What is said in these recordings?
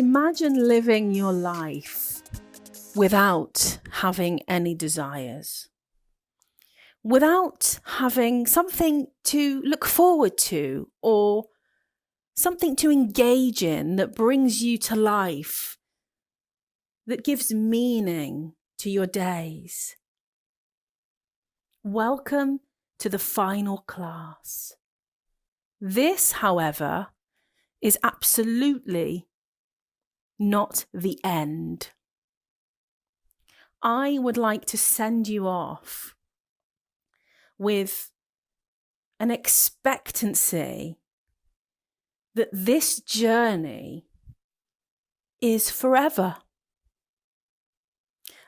Imagine living your life without having any desires, without having something to look forward to or something to engage in that brings you to life, that gives meaning to your days. Welcome to the final class. This, however, is absolutely not the end. I would like to send you off with an expectancy that this journey is forever.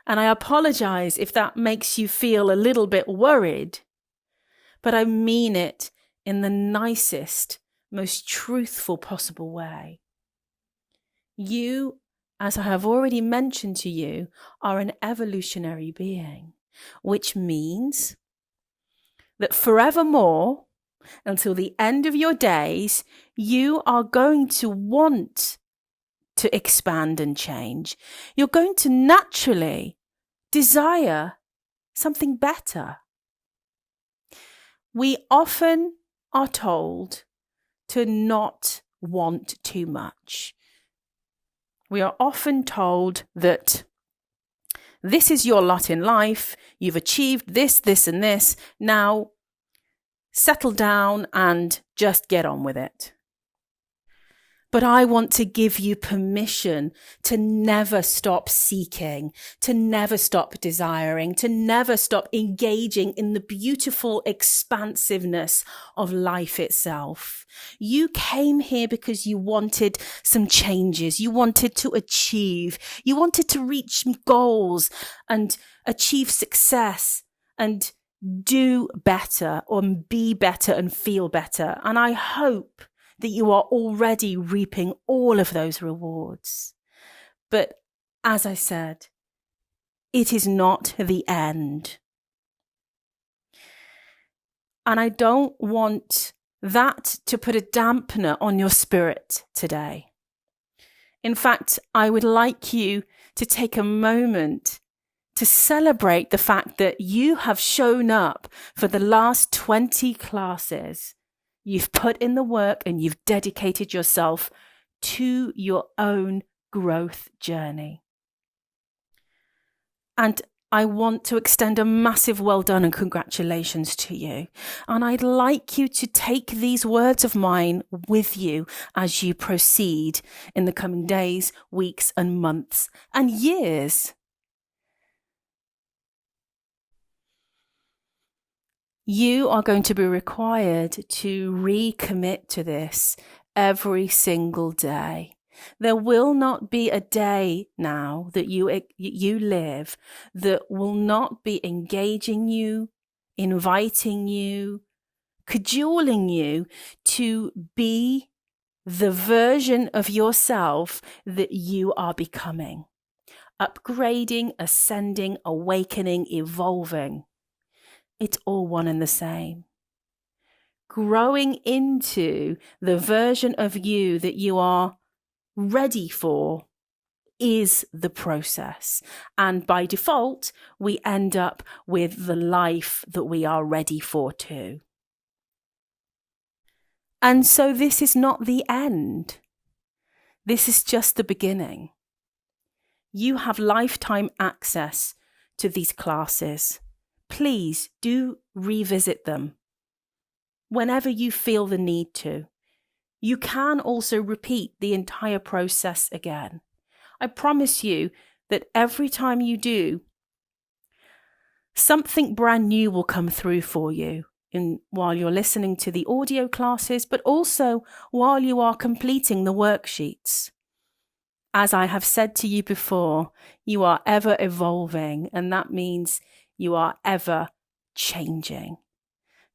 And I apologize if that makes you feel a little bit worried, but I mean it in the nicest, most truthful possible way. You, as I have already mentioned to you, are an evolutionary being, which means that forevermore, until the end of your days, you are going to want to expand and change. You're going to naturally desire something better. We often are told to not want too much. We are often told that this is your lot in life. You've achieved this, this, and this. Now, settle down and just get on with it. But I want to give you permission to never stop seeking, to never stop desiring, to never stop engaging in the beautiful expansiveness of life itself. You came here because you wanted some changes. You wanted to achieve. You wanted to reach goals and achieve success and do better or be better and feel better. And I hope that you are already reaping all of those rewards. But as I said, it is not the end. And I don't want that to put a dampener on your spirit today. In fact, I would like you to take a moment to celebrate the fact that you have shown up for the last 20 classes. You've put in the work and you've dedicated yourself to your own growth journey. And I want to extend a massive well done and congratulations to you. And I'd like you to take these words of mine with you as you proceed in the coming days, weeks, and months, and years. You are going to be required to recommit to this every single day. There will not be a day now that you live that will not be engaging you, inviting you, cajoling you to be the version of yourself that you are becoming. Upgrading, ascending, awakening, evolving. It's all one and the same. Growing into the version of you that you are ready for is the process. And by default, we end up with the life that we are ready for too. And so this is not the end. This is just the beginning. You have lifetime access to these classes. Please do revisit them whenever you feel the need to. You can also repeat the entire process again. I promise you that every time you do, something brand new will come through for you while you're listening to the audio classes, but also while you are completing the worksheets. As I have said to you before, you are ever evolving, and that means you are ever changing.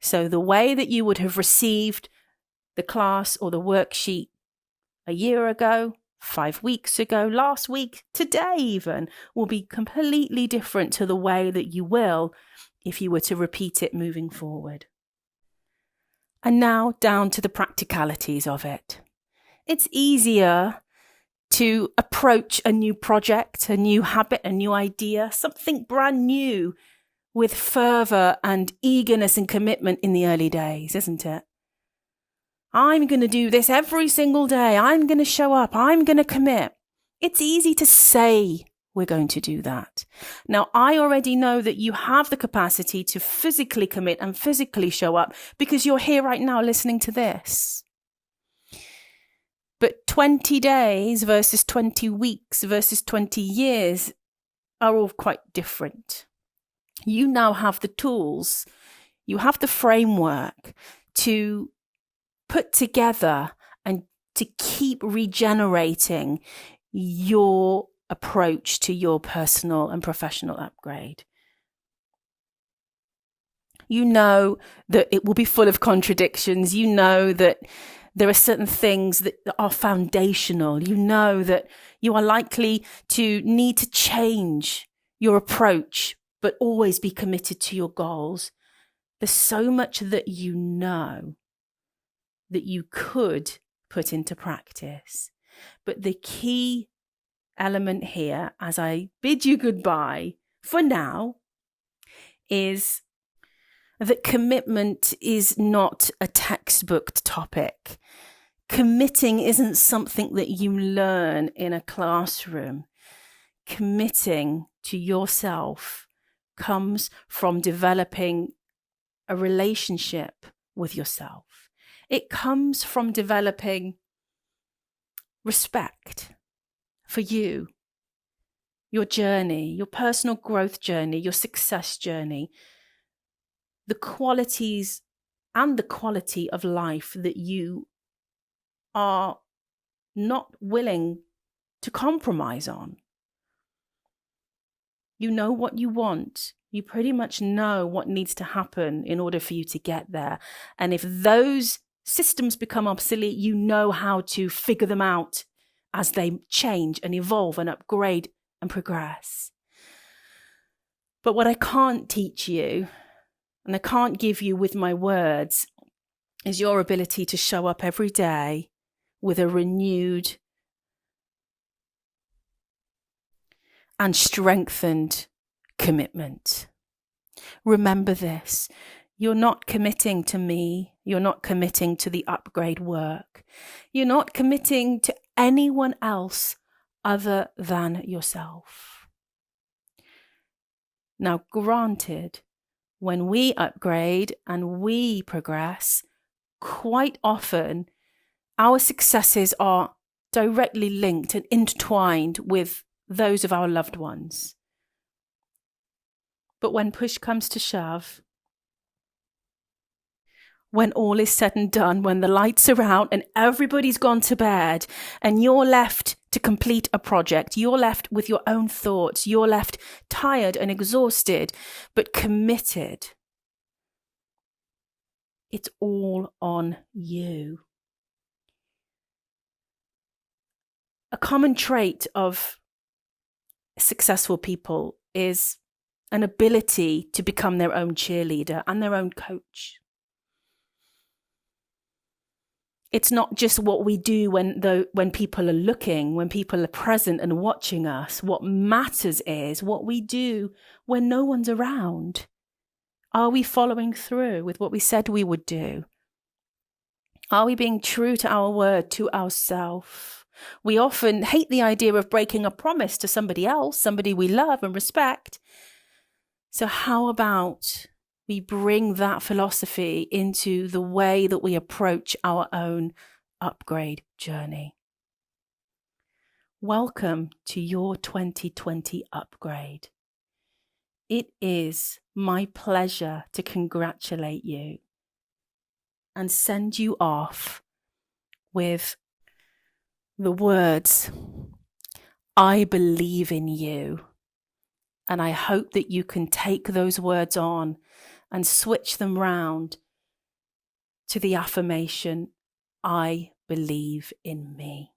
So the way that you would have received the class or the worksheet a year ago, 5 weeks ago, last week, today even, will be completely different to the way that you will if you were to repeat it moving forward. And now down to the practicalities of it. It's easier to approach a new project, a new habit, a new idea, something brand new with fervor and eagerness and commitment in the early days, isn't it? I'm going to do this every single day. I'm going to show up. I'm going to commit. It's easy to say we're going to do that. Now, I already know that you have the capacity to physically commit and physically show up because you're here right now listening to this. But 20 days versus 20 weeks versus 20 years are all quite different. You now have the tools, you have the framework to put together and to keep regenerating your approach to your personal and professional upgrade. You know that it will be full of contradictions. You know that there are certain things that are foundational. You know that you are likely to need to change your approach, but always be committed to your goals. There's so much that you know that you could put into practice. But the key element here, as I bid you goodbye for now, is that commitment is not a textbook topic. Committing isn't something that you learn in a classroom. Committing to yourself comes from developing a relationship with yourself. It comes from developing respect for you, your journey, your personal growth journey, your success journey, the qualities and the quality of life that you are not willing to compromise on. You know what you want. You pretty much know what needs to happen in order for you to get there. And if those systems become obsolete, you know how to figure them out as they change and evolve and upgrade and progress. But what I can't teach you, and I can't give you with my words, is your ability to show up every day with a renewed and strengthened commitment. Remember this. You're not committing to me. You're not committing to the UpGrade work. You're not committing to anyone else other than yourself. Now, granted, when we upgrade and we progress, quite often our successes are directly linked and intertwined with those of our loved ones. But when push comes to shove, when all is said and done, when the lights are out and everybody's gone to bed and you're left to complete a project, you're left with your own thoughts, you're left tired and exhausted, but committed, it's all on you. A common trait of successful people is an ability to become their own cheerleader and their own coach. It's not just what we do when people are looking, when people are present and watching us. What matters is what we do when no one's around. Are we following through with what we said we would do? Are we being true to our word, to ourselves? We often hate the idea of breaking a promise to somebody else, somebody we love and respect. So how about we bring that philosophy into the way that we approach our own upgrade journey? Welcome to your 2020 upgrade. It is my pleasure to congratulate you and send you off with the words, I believe in you. And I hope that you can take those words on and switch them round to the affirmation, I believe in me.